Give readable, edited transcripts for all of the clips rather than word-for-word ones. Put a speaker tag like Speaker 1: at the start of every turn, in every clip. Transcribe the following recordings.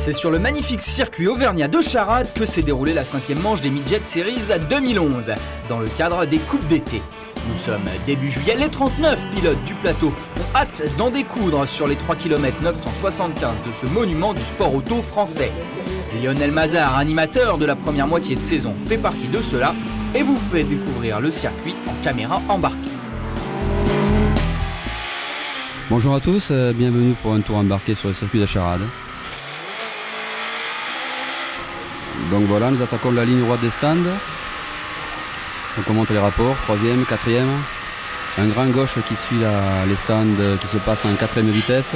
Speaker 1: C'est sur le magnifique circuit auvergnat de Charade que s'est déroulée la 5e manche des Midget Series 2011, dans le cadre des Coupes d'été. Nous sommes début juillet, les 39 pilotes du plateau ont hâte d'en découdre sur les 3 km 975 de ce monument du sport auto français. Lionel Mazard, animateur de la première moitié de saison, fait partie de cela et vous fait découvrir le circuit en caméra embarquée.
Speaker 2: Bonjour à tous, bienvenue pour un tour embarqué sur le circuit de Charade. Donc voilà, nous attaquons la ligne droite des stands. Donc on monte les rapports, 3e, 4e. Un grand gauche qui suit les stands qui se passe en 4e vitesse.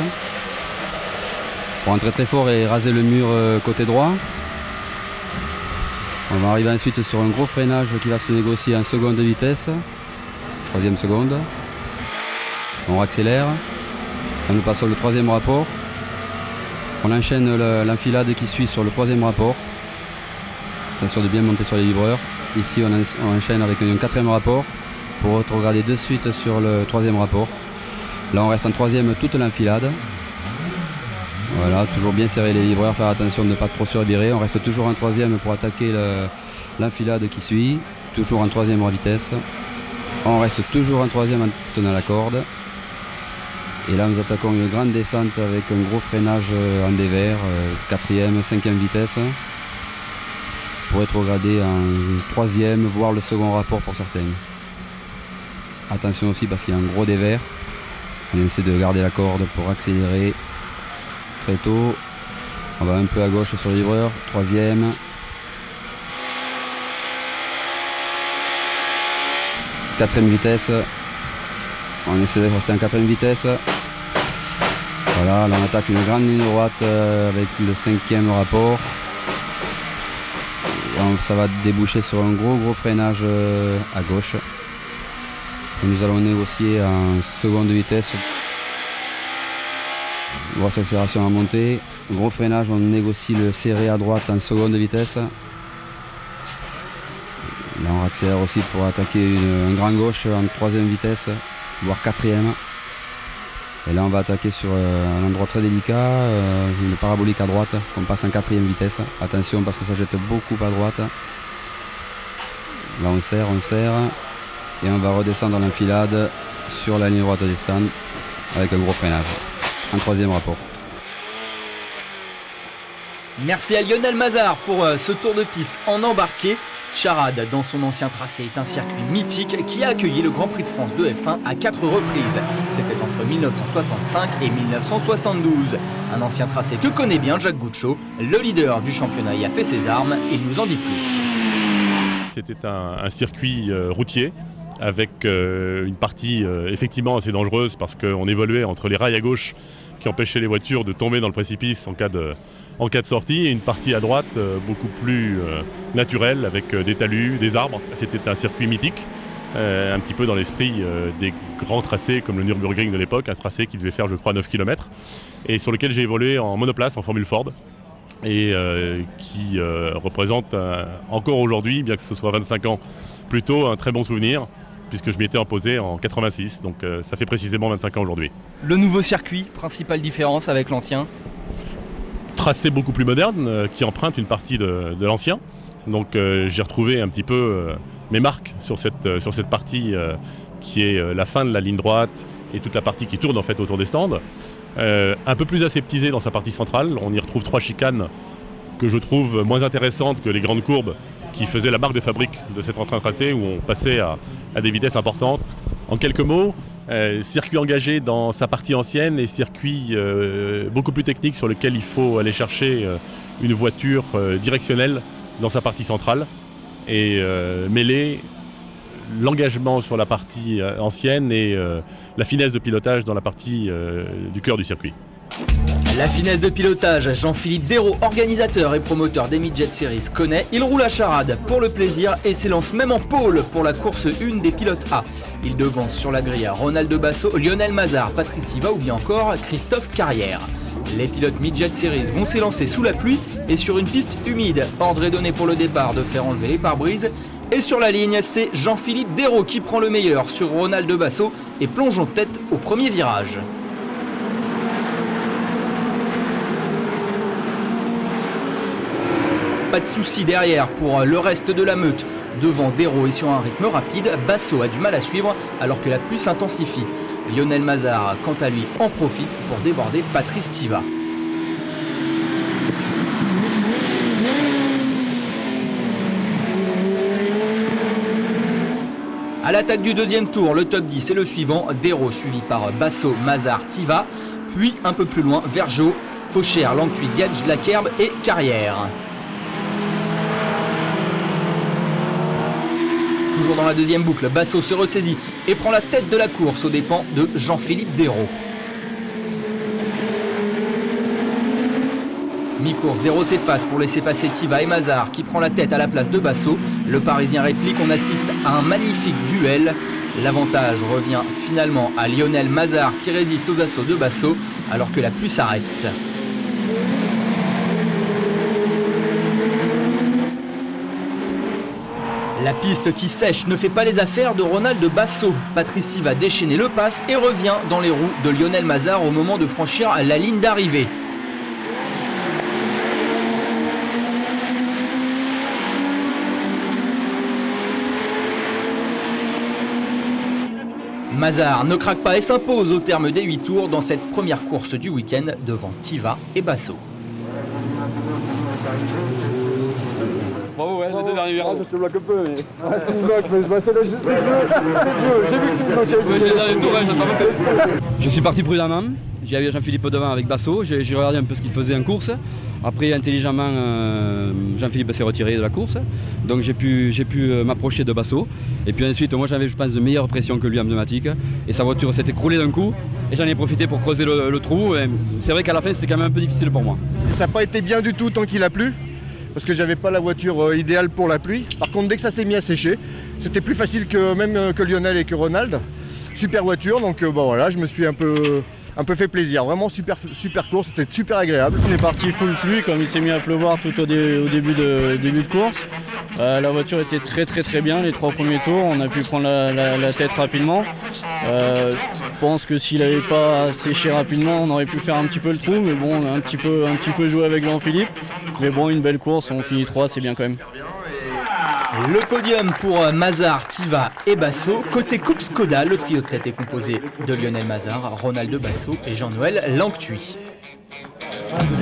Speaker 2: Pour entrer très fort et raser le mur côté droit. On va arriver ensuite sur un gros freinage qui va se négocier en seconde vitesse. 3e seconde. On accélère. Là, nous passons le 3e rapport. On enchaîne l'enfilade qui suit sur le 3e rapport. Attention de bien monter sur les vibreurs. Ici on enchaîne avec un 4e rapport pour rétrograder de suite sur le 3e rapport. Là on reste en 3e toute l'enfilade. Voilà, toujours bien serrer les vibreurs, faire attention de ne pas trop survirer. On reste toujours en 3e pour attaquer l'enfilade qui suit. Toujours en 3e en vitesse. On reste toujours en 3e en tenant la corde. Et là nous attaquons une grande descente avec un gros freinage en dévers, 4e, 5e vitesse. Pour rétrograder en 3e, voire le second rapport pour certains. Attention aussi parce qu'il y a un gros dévers. On essaie de garder la corde pour accélérer très tôt. On va un peu à gauche sur le livreur, 3e. Quatrième vitesse. On essaie de rester en 4e vitesse. Voilà, là on attaque une grande ligne droite avec le 5e rapport. Ça va déboucher sur un gros freinage à gauche. Et nous allons négocier en seconde vitesse. Grosse accélération à monter. Gros freinage, on négocie le serré à droite en seconde vitesse. Là on accélère aussi pour attaquer un grand gauche en 3e vitesse, voire 4e. Et là on va attaquer sur un endroit très délicat, une parabolique à droite qu'on passe en 4e vitesse. Attention parce que ça jette beaucoup à droite. Là on serre et on va redescendre l'enfilade sur la ligne droite des stands avec un gros freinage en 3e rapport.
Speaker 1: Merci à Lionel Mazard pour ce tour de piste en embarqué. Charade, dans son ancien tracé, est un circuit mythique qui a accueilli le Grand Prix de France de F1 à 4 reprises. C'était entre 1965 et 1972. Un ancien tracé que connaît bien Jacques Gouchot. Le leader du championnat y a fait ses armes et il nous en dit plus.
Speaker 3: C'était un circuit routier avec une partie effectivement assez dangereuse parce qu'on évoluait entre les rails à gauche qui empêchaient les voitures de tomber dans le précipice en cas de sortie, et une partie à droite beaucoup plus naturelle avec des talus, des arbres. C'était un circuit mythique, un petit peu dans l'esprit des grands tracés comme le Nürburgring de l'époque, un tracé qui devait faire je crois 9 km et sur lequel j'ai évolué en monoplace, en Formule Ford, et qui représente encore aujourd'hui, bien que ce soit 25 ans plus tôt, un très bon souvenir puisque je m'y étais imposé en 86, donc ça fait précisément 25 ans aujourd'hui.
Speaker 1: Le nouveau circuit, principale différence avec l'ancien?
Speaker 3: Tracé beaucoup plus moderne qui emprunte une partie de l'ancien. Donc j'ai retrouvé un petit peu mes marques sur cette partie qui est la fin de la ligne droite et toute la partie qui tourne en fait autour des stands. Un peu plus aseptisé dans sa partie centrale. On y retrouve 3 chicanes que je trouve moins intéressantes que les grandes courbes qui faisaient la marque de fabrique de cet entrain tracé où on passait à des vitesses importantes. En quelques mots, circuit engagé dans sa partie ancienne et circuit beaucoup plus technique sur lequel il faut aller chercher une voiture directionnelle dans sa partie centrale et mêler l'engagement sur la partie ancienne et la finesse de pilotage dans la partie du cœur du circuit.
Speaker 1: La finesse de pilotage, Jean-Philippe Dérault, organisateur et promoteur des Midget Series, connaît. Il roule à Charade pour le plaisir et s'élance même en pôle pour la course 1 des pilotes A. Il devance sur la grille Ronald de Basso, Lionel Mazard, Patrice Siva ou bien encore Christophe Carrière. Les pilotes Midget Series vont s'élancer sous la pluie et sur une piste humide. Ordre est donné pour le départ de faire enlever les pare-brises. Et sur la ligne, c'est Jean-Philippe Dérault qui prend le meilleur sur Ronald de Basso et plonge en tête au premier virage. Pas de souci derrière pour le reste de la meute. Devant Dérault et sur un rythme rapide, Basso a du mal à suivre alors que la pluie s'intensifie. Lionel Mazard, quant à lui, en profite pour déborder Patrice Thiva. À l'attaque du deuxième tour, le top 10 est le suivant. Dérault suivi par Basso, Mazard, Thiva. Puis un peu plus loin, Vergeot, Fauchère, Langtuit, Gage, Lakerbe et Carrière. Toujours dans la deuxième boucle, Basso se ressaisit et prend la tête de la course aux dépens de Jean-Philippe Dérault. Mi-course, Dérault s'efface pour laisser passer Thiva et Mazard qui prend la tête à la place de Basso. Le Parisien réplique, on assiste à un magnifique duel. L'avantage revient finalement à Lionel Mazard qui résiste aux assauts de Basso alors que la pluie s'arrête. La piste qui sèche ne fait pas les affaires de Ronald Basso. Patrice Thiva déchaîné le passe et revient dans les roues de Lionel Mazard au moment de franchir la ligne d'arrivée. Mazard ne craque pas et s'impose au terme des 8 tours dans cette première course du week-end devant Thiva et Basso.
Speaker 2: Bravo, ouais, le dernier virage.
Speaker 4: Je te bloque un peu, mais. Tu me bloques, mais c'est le jeu. J'ai vu que tu me bloquais.
Speaker 2: Je suis parti prudemment. J'avais Jean-Philippe devant avec Basso. J'ai regardé un peu ce qu'il faisait en course. Après, intelligemment, Jean-Philippe s'est retiré de la course. Donc j'ai pu m'approcher de Basso. Et puis ensuite, moi j'avais, je pense, de meilleures pressions que lui en pneumatique. Et sa voiture s'est écroulée d'un coup. Et j'en ai profité pour creuser le trou. C'est vrai qu'à la fin, c'était quand même un peu difficile pour moi.
Speaker 4: Ça n'a pas été bien du tout tant qu'il a plu. Parce que j'avais pas la voiture idéale pour la pluie. Par contre, dès que ça s'est mis à sécher, c'était plus facile que même que Lionel et que Ronald. Super voiture, donc bon, voilà, je me suis un peu fait plaisir. Vraiment super course, c'était super agréable.
Speaker 5: On est parti full pluie, comme il s'est mis à pleuvoir tout au début de course. La voiture était très bien les 3 premiers tours, on a pu prendre la tête rapidement. Je pense que s'il n'avait pas séché rapidement, on aurait pu faire un petit peu le trou, mais bon, on a un petit peu joué avec Jean-Philippe. Mais bon, une belle course, on finit 3, c'est bien quand même.
Speaker 1: Le podium pour Mazard, Thiva et Basso. Côté Coupe Skoda, le trio de tête est composé de Lionel Mazard, Ronald Basso et Jean-Noël Langtuit.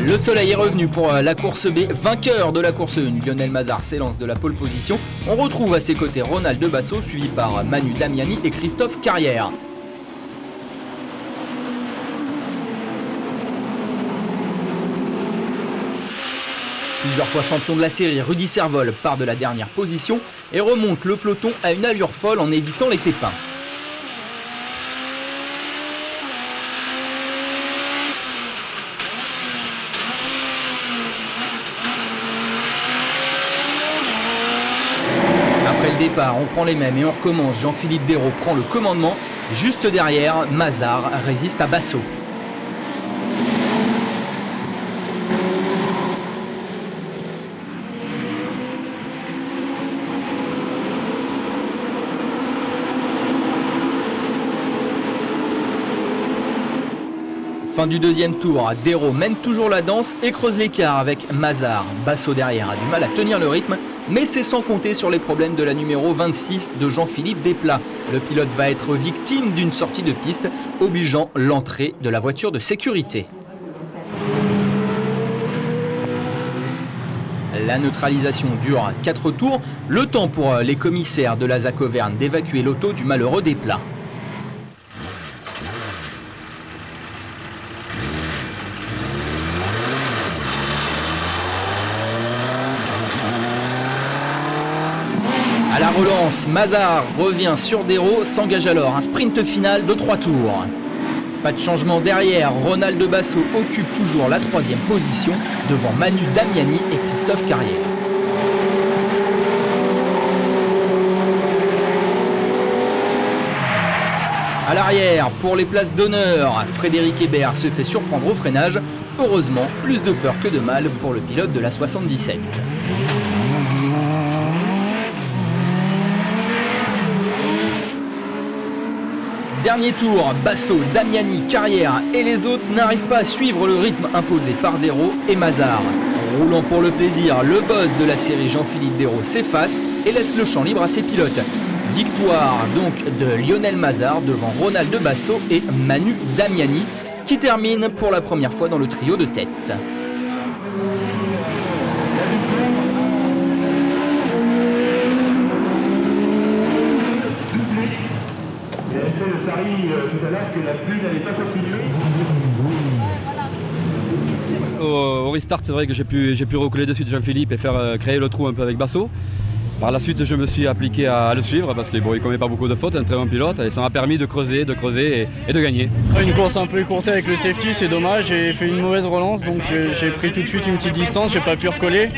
Speaker 1: Le soleil est revenu pour la course B, vainqueur de la course 1. Lionel Mazard s'élance de la pole position. On retrouve à ses côtés Ronald Basso, suivi par Manu Damiani et Christophe Carrière. Plusieurs fois champion de la série, Rudy Servol part de la dernière position et remonte le peloton à une allure folle en évitant les pépins. Après le départ, on prend les mêmes et on recommence. Jean-Philippe Dérault prend le commandement. Juste derrière, Mazard résiste à Basso. Fin du deuxième tour, Dérault mène toujours la danse et creuse l'écart avec Mazard. Basso derrière a du mal à tenir le rythme, mais c'est sans compter sur les problèmes de la numéro 26 de Jean-Philippe Desplat. Le pilote va être victime d'une sortie de piste, obligeant l'entrée de la voiture de sécurité. La neutralisation dure 4 tours, le temps pour les commissaires de la ZAC Auvergne d'évacuer l'auto du malheureux Desplat. À la relance, Mazard revient sur Dérault, s'engage alors un sprint final de 3 tours. Pas de changement derrière, Ronald Basso occupe toujours la 3e position devant Manu Damiani et Christophe Carrière. À l'arrière, pour les places d'honneur, Frédéric Hébert se fait surprendre au freinage. Heureusement, plus de peur que de mal pour le pilote de la 77. Dernier tour, Basso, Damiani, Carrière et les autres n'arrivent pas à suivre le rythme imposé par Dérault et Mazard. Roulant pour le plaisir, le boss de la série Jean-Philippe Dérault s'efface et laisse le champ libre à ses pilotes. Victoire donc de Lionel Mazard devant Ronald Basso et Manu Damiani qui termine pour la première fois dans le trio de tête.
Speaker 6: Le pari tout à l'heure que la pluie n'allait pas continuer.
Speaker 2: Au restart, c'est vrai que j'ai pu recoller dessus de Jean-Philippe et faire créer le trou un peu avec Basso. Par la suite, je me suis appliqué à le suivre parce qu'il ne commet pas beaucoup de fautes, un très bon pilote, et ça m'a permis de creuser et de gagner.
Speaker 5: Une course un peu écourtée avec le safety, c'est dommage, j'ai fait une mauvaise relance, donc j'ai pris tout de suite une petite distance, j'ai pas pu recoller.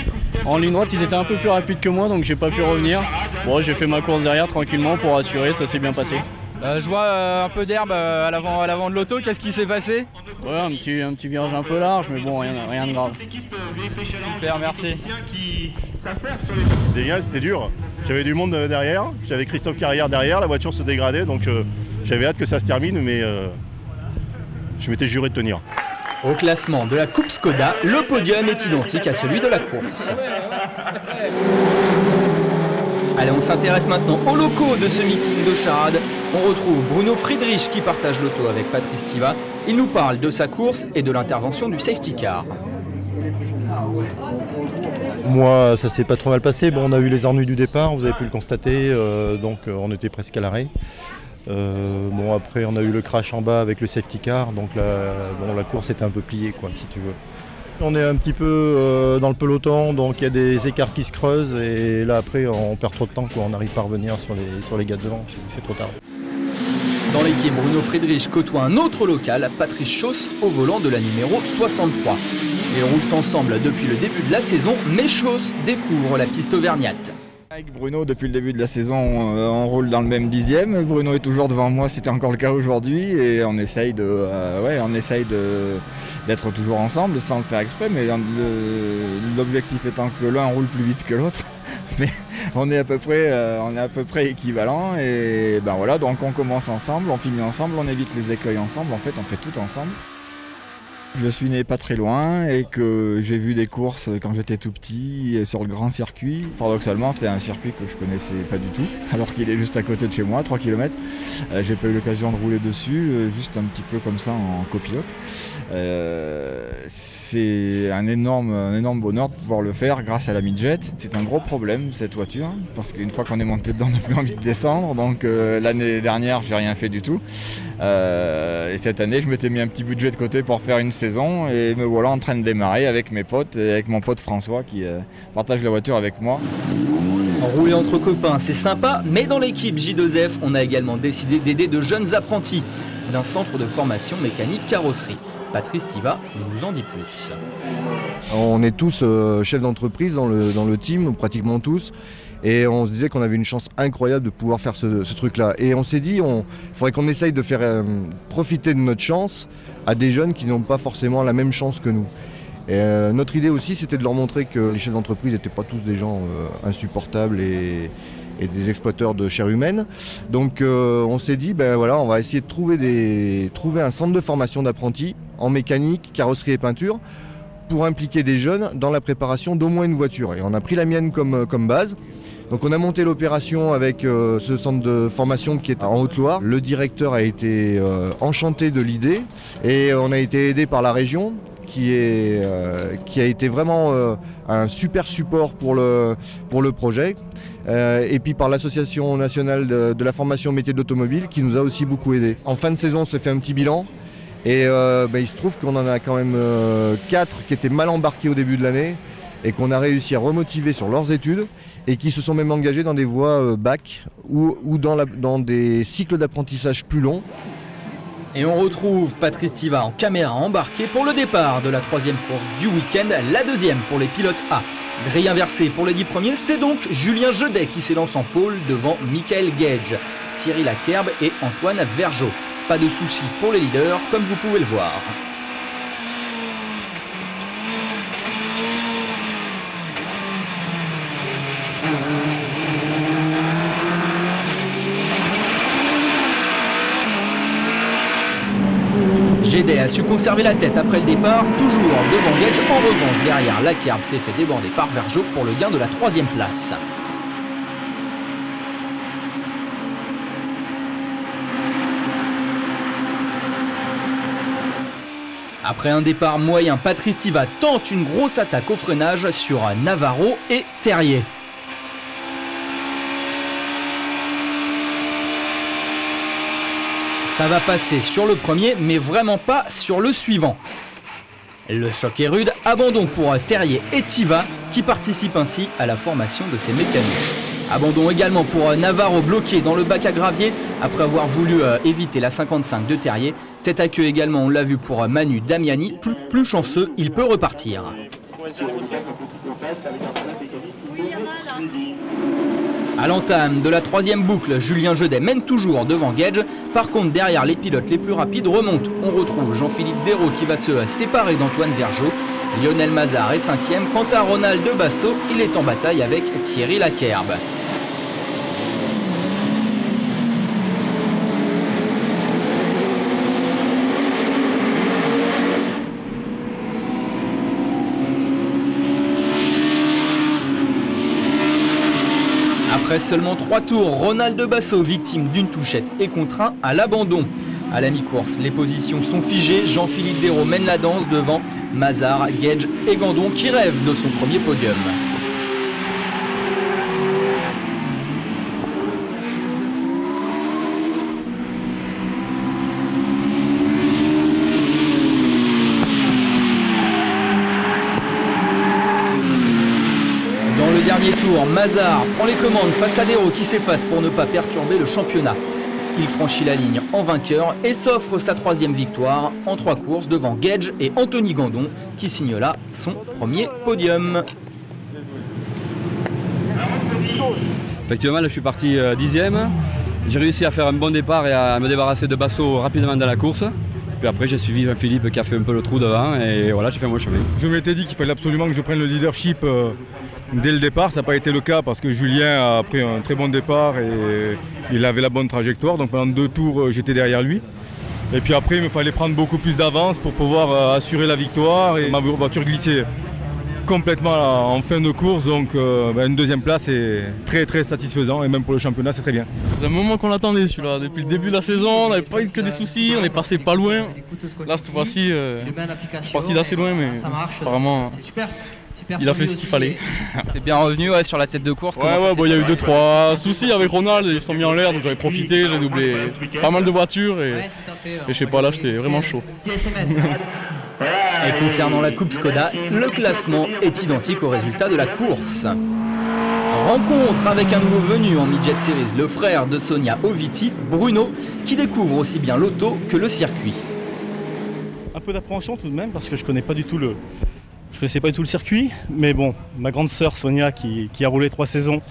Speaker 5: En ligne droite, ils étaient un peu plus rapides que moi, donc j'ai pas pu revenir. Bon, j'ai fait ma course derrière tranquillement pour assurer, ça s'est bien passé.
Speaker 7: Je vois un peu d'herbe à l'avant de l'auto, qu'est-ce qui s'est passé?
Speaker 5: Ouais, un petit virage un peu large, mais bon, rien de grave.
Speaker 7: Super, merci.
Speaker 8: Génial, c'était dur. J'avais du monde derrière, j'avais Christophe Carrière derrière, la voiture se dégradait, donc j'avais hâte que ça se termine, mais je m'étais juré de tenir.
Speaker 1: Au classement de la Coupe Skoda, le podium est identique à celui de la course. Allez, on s'intéresse maintenant aux locaux de ce meeting de charade. On retrouve Bruno Friedrich qui partage l'auto avec Patrice Thiva. Il nous parle de sa course et de l'intervention du safety car.
Speaker 9: Moi, ça s'est pas trop mal passé. Bon, on a eu les ennuis du départ, vous avez pu le constater, donc on était presque à l'arrêt. Bon, après, on a eu le crash en bas avec le safety car, donc la course était un peu pliée, quoi, si tu veux. On est un petit peu dans le peloton, donc il y a des écarts qui se creusent et là après on perd trop de temps, quoi. On n'arrive pas à revenir sur les gars de devant, c'est trop tard.
Speaker 1: Dans l'équipe, Bruno Friedrich côtoie un autre local, Patrice Chauss, au volant de la numéro 63. Ils roulent ensemble depuis le début de la saison, mais Chauss découvre la piste auvergnate.
Speaker 10: Avec Bruno, depuis le début de la saison, on roule dans le même dixième. Bruno est toujours devant moi, c'était encore le cas aujourd'hui. Et on essaye d'être toujours ensemble sans le faire exprès. Mais l'objectif étant que l'un roule plus vite que l'autre. Mais on est à peu près équivalents. Et ben voilà, donc on commence ensemble, on finit ensemble, on évite les écueils ensemble. En fait, on fait tout ensemble. Je suis né pas très loin et que j'ai vu des courses quand j'étais tout petit sur le grand circuit. Paradoxalement, c'est un circuit que je connaissais pas du tout, alors qu'il est juste à côté de chez moi, 3 km. J'ai pas eu l'occasion de rouler dessus, juste un petit peu comme ça en copilote. C'est un énorme bonheur de pouvoir le faire grâce à la midget. C'est un gros problème cette voiture, parce qu'une fois qu'on est monté dedans, on n'a plus envie de descendre. Donc l'année dernière, j'ai rien fait du tout. Et cette année, je m'étais mis un petit budget de côté pour faire une saison et me voilà en train de démarrer avec mes potes et avec mon pote François qui partage la voiture avec moi.
Speaker 1: Rouler entre copains, c'est sympa, mais dans l'équipe J2F, on a également décidé d'aider de jeunes apprentis d'un centre de formation mécanique carrosserie. Patrice Thiva nous en dit plus.
Speaker 4: On est tous chefs d'entreprise dans le team, pratiquement tous. Et on se disait qu'on avait une chance incroyable de pouvoir faire ce truc-là. Et on s'est dit, il faudrait qu'on essaye de faire profiter de notre chance à des jeunes qui n'ont pas forcément la même chance que nous. Et notre idée aussi, c'était de leur montrer que les chefs d'entreprise n'étaient pas tous des gens insupportables et des exploiteurs de chair humaine. Donc on s'est dit, ben voilà, on va essayer de trouver un centre de formation d'apprentis en mécanique, carrosserie et peinture pour impliquer des jeunes dans la préparation d'au moins une voiture. Et on a pris la mienne comme base. Donc on a monté l'opération avec ce centre de formation qui est en Haute-Loire. Le directeur a été enchanté de l'idée et on a été aidé par la région qui a été vraiment un super support pour le projet. Et puis par l'Association nationale de la formation au métier d'automobile qui nous a aussi beaucoup aidé. En fin de saison, on s'est fait un petit bilan et il se trouve qu'on en a quand même 4 qui étaient mal embarqués au début de l'année et qu'on a réussi à remotiver sur leurs études et qui se sont même engagés dans des voies bac ou dans des cycles d'apprentissage plus longs.
Speaker 1: Et on retrouve Patrice Thiva en caméra embarquée pour le départ de la 3e course du week-end, la 2e pour les pilotes A. Grille inversée pour les 10 premiers, c'est donc Julien Jedet qui s'élance en pôle devant Michael Gage, Thierry Lakerbe et Antoine Vergeot. Pas de soucis pour les leaders, comme vous pouvez le voir. Guédet a su conserver la tête après le départ, toujours devant Gage. En revanche, derrière, Lakerbe s'est fait déborder par Vergeot pour le gain de la 3e place. Après un départ moyen, Patrice Tiva tente une grosse attaque au freinage sur Navarro et Terrier. Ça va passer sur le premier, mais vraiment pas sur le suivant. Le choc est rude, abandon pour Terrier et Tiva, qui participent ainsi à la formation de ces mécaniques. Abandon également pour Navarro, bloqué dans le bac à gravier après avoir voulu éviter la 55 de Terrier. Tête à queue également, on l'a vu pour Manu Damiani. Plus chanceux, il peut repartir. À l'entame de la 3e boucle, Julien Jedet mène toujours devant Gage. Par contre, derrière, les pilotes les plus rapides remontent. On retrouve Jean-Philippe Dérault qui va se séparer d'Antoine Vergeot. Lionel Mazard est 5e. Quant à Ronald de Basso, il est en bataille avec Thierry Lakerbe. Après seulement 3 tours, Ronald de Basso, victime d'une touchette, est contraint à l'abandon. À la mi-course, les positions sont figées. Jean-Philippe Dérault mène la danse devant Mazard, Gage et Gandon qui rêvent de son premier podium. Dans le dernier tour, Mazard prend les commandes face à Dérault qui s'efface pour ne pas perturber le championnat. Il franchit la ligne en vainqueur et s'offre sa 3e victoire en 3 courses devant Gage et Anthony Gandon qui signe là son premier podium.
Speaker 2: Effectivement, là, je suis parti 10e. J'ai réussi à faire un bon départ et à me débarrasser de Basso rapidement dans la course. Puis après, j'ai suivi Jean-Philippe qui a fait un peu le trou devant et voilà, j'ai fait mon chemin.
Speaker 11: Je m'étais dit qu'il fallait absolument que je prenne le leadership dès le départ. Ça n'a pas été le cas parce que Julien a pris un très bon départ et il avait la bonne trajectoire. Donc pendant 2 tours, j'étais derrière lui. Et puis après, il me fallait prendre beaucoup plus d'avance pour pouvoir assurer la victoire. Et ma voiture glissait complètement en fin de course. Donc une 2e place est très très satisfaisant. Et même pour le championnat, c'est très bien.
Speaker 5: C'est un moment qu'on l'attendait celui-là. Depuis le début de la saison, on n'avait pas eu que des soucis. On est passé pas loin. Là, cette fois-ci, je suis parti d'assez loin. Mais apparemment, il a fait ce qu'il fallait.
Speaker 7: C'était bien revenu sur la tête de course.
Speaker 5: Il y a eu 2-3 soucis avec Ronald, ils sont mis en l'air, donc j'avais profité, j'ai doublé pas mal de voitures et je sais pas, là j'étais vraiment chaud.
Speaker 1: Et concernant la Coupe Skoda, le classement est identique au résultat de la course. Rencontre avec un nouveau venu en Midget Series, le frère de Sonia Oviti, Bruno, qui découvre aussi bien l'auto que le circuit.
Speaker 8: Un peu d'appréhension tout de même parce que je connaissais pas du tout le circuit, mais bon, ma grande sœur Sonia qui a roulé 3 saisons,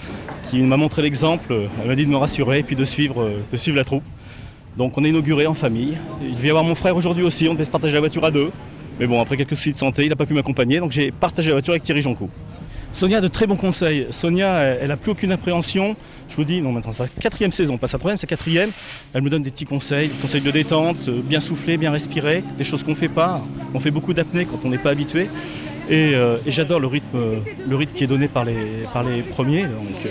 Speaker 8: qui m'a montré l'exemple, elle m'a dit de me rassurer et puis de suivre la troupe. Donc on est inauguré en famille. Il devait y avoir mon frère aujourd'hui aussi, on devait se partager la voiture à 2. Mais bon, après quelques soucis de santé, il n'a pas pu m'accompagner, donc j'ai partagé la voiture avec Thierry Joncoux. Sonia a de très bons conseils. Sonia, elle n'a plus aucune appréhension. Je vous dis, non, maintenant c'est sa 4e saison, pas sa 3e, c'est 4e. Elle me donne des petits conseils, des conseils de détente, bien souffler, bien respirer, des choses qu'on ne fait pas. On fait beaucoup d'apnée quand on n'est pas habitué. Et j'adore le rythme qui est donné par les premiers. Donc,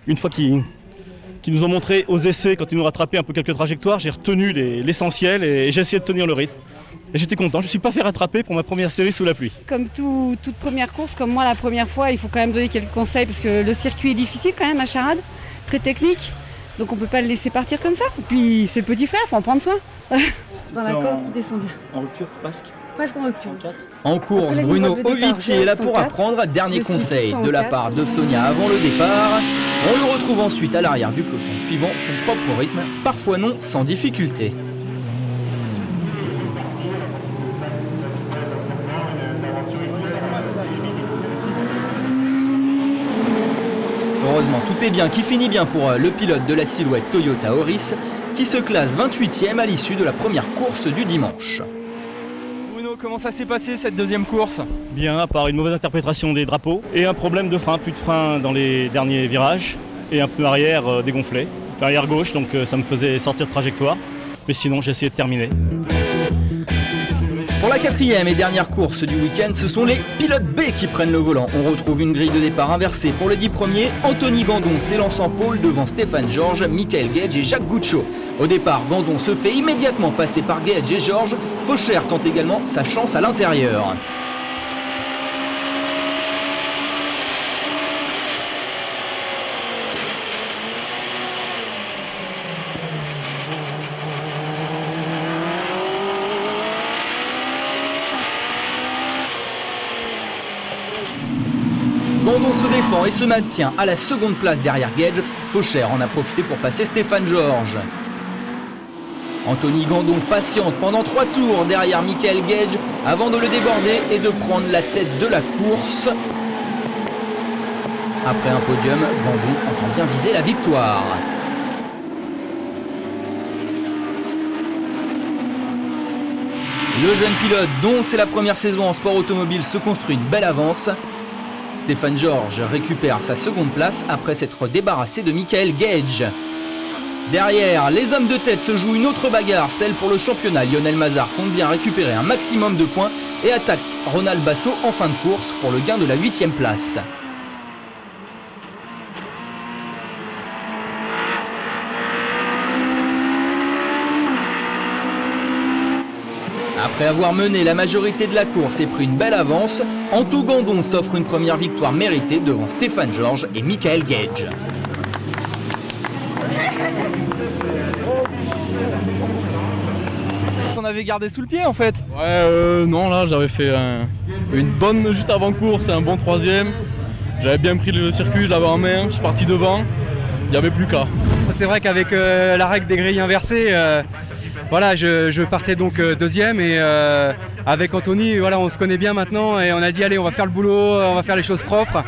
Speaker 8: une fois qu'ils nous ont montré aux essais, quand ils nous rattrapaient un peu quelques trajectoires, j'ai retenu l'essentiel et j'ai essayé de tenir le rythme. Et j'étais content, je ne suis pas fait rattraper pour ma première série sous la pluie.
Speaker 12: Comme toute première course, comme moi la première fois, il faut quand même donner quelques conseils parce que le circuit est difficile quand même à Charade, très technique. Donc on ne peut pas le laisser partir comme ça. Et puis c'est le petit frère, il faut en prendre soin. Dans la corde qui descend bien.
Speaker 8: En rupture presque.
Speaker 12: Presque en rupture.
Speaker 1: En course, Bruno Oviti est là pour apprendre. Dernier conseil de la part de Sonia avant le départ. On le retrouve ensuite à l'arrière du peloton, suivant son propre rythme, parfois non sans difficulté. Heureusement, tout est bien, qui finit bien pour le pilote de la silhouette Toyota Auris, qui se classe 28e à l'issue de la première course du dimanche.
Speaker 7: Bruno, comment ça s'est passé cette 2e course?
Speaker 8: Bien, à part une mauvaise interprétation des drapeaux et un problème de frein, plus de frein dans les derniers virages et un pneu arrière dégonflé, l'arrière gauche, donc ça me faisait sortir de trajectoire. Mais sinon, j'ai essayé de terminer.
Speaker 1: Pour la quatrième et dernière course du week-end, ce sont les pilotes B qui prennent le volant. On retrouve une grille de départ inversée pour les 10 premiers. Anthony Gandon s'élance en pôle devant Stéphane Georges, Michael Gage et Jacques Goucho. Au départ, Gandon se fait immédiatement passer par Gage et Georges. Faucher tente également sa chance à l'intérieur. Gandon se défend et se maintient à la seconde place derrière Gage. Faucher en a profité pour passer Stéphane Georges. Anthony Gandon patiente pendant 3 tours derrière Michael Gage avant de le déborder et de prendre la tête de la course. Après un podium, Gandon entend bien viser la victoire. Le jeune pilote, dont c'est la première saison en sport automobile, se construit une belle avance. Stéphane Georges récupère sa seconde place après s'être débarrassé de Michael Gage. Derrière, les hommes de tête se jouent une autre bagarre, celle pour le championnat. Lionel Mazar compte bien récupérer un maximum de points et attaque Ronald Basso en fin de course pour le gain de la 8e place. Après avoir mené la majorité de la course et pris une belle avance, Anto Gandon s'offre une première victoire méritée devant Stéphane Georges et Michael Gage.
Speaker 7: On avait gardé sous le pied en fait.
Speaker 5: Ouais, non, là j'avais fait une bonne juste avant course et un bon 3e. J'avais bien pris le circuit, je l'avais en main, je suis parti devant, il n'y avait plus qu'à.
Speaker 13: C'est vrai qu'avec la règle des grilles inversées, voilà, je partais donc 2e et avec Anthony, voilà, on se connaît bien maintenant et on a dit allez, on va faire le boulot, on va faire les choses propres.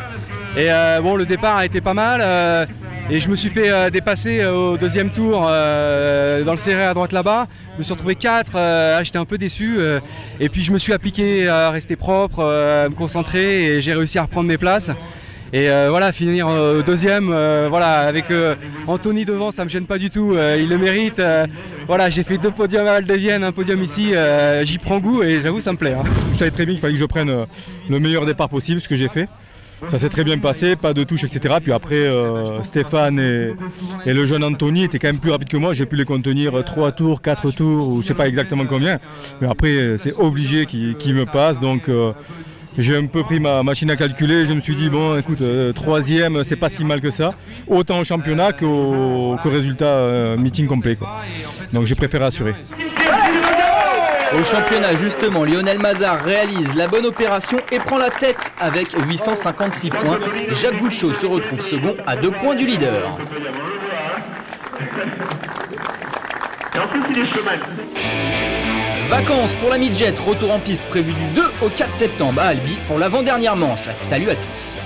Speaker 13: Et bon, le départ a été pas mal et je me suis fait dépasser au 2e tour dans le serré à droite là-bas. Je me suis retrouvé 4, j'étais un peu déçu et puis je me suis appliqué à rester propre, à me concentrer et j'ai réussi à reprendre mes places. Et voilà, finir 2e, voilà, avec Anthony devant, ça me gêne pas du tout, il le mérite. Voilà, j'ai fait 2 podiums à Val-de-Vienne, un podium ici, j'y prends goût et j'avoue ça me plaît. Hein.
Speaker 11: Je savais très bien qu'il fallait que je prenne le meilleur départ possible, ce que j'ai fait. Ça s'est très bien passé, pas de touche, etc. Puis après, Stéphane et le jeune Anthony étaient quand même plus rapides que moi. J'ai pu les contenir 3 tours, 4 tours, ou je sais pas exactement combien. Mais après, c'est obligé qu'ils me passent. Donc, j'ai un peu pris ma machine à calculer. Je me suis dit, bon, écoute, 3e, c'est pas si mal que ça. Autant au championnat qu'au résultat meeting complet, quoi. Donc, j'ai préféré assurer.
Speaker 1: Au championnat, justement, Lionel Mazar réalise la bonne opération et prend la tête avec 856 points. Jacques Goucho se retrouve second à 2 points du leader.
Speaker 6: Et en plus, il est chemin.
Speaker 1: Vacances pour la Midjet, retour en piste prévu du 2 au 4 septembre à Albi pour l'avant-dernière manche. Salut à tous.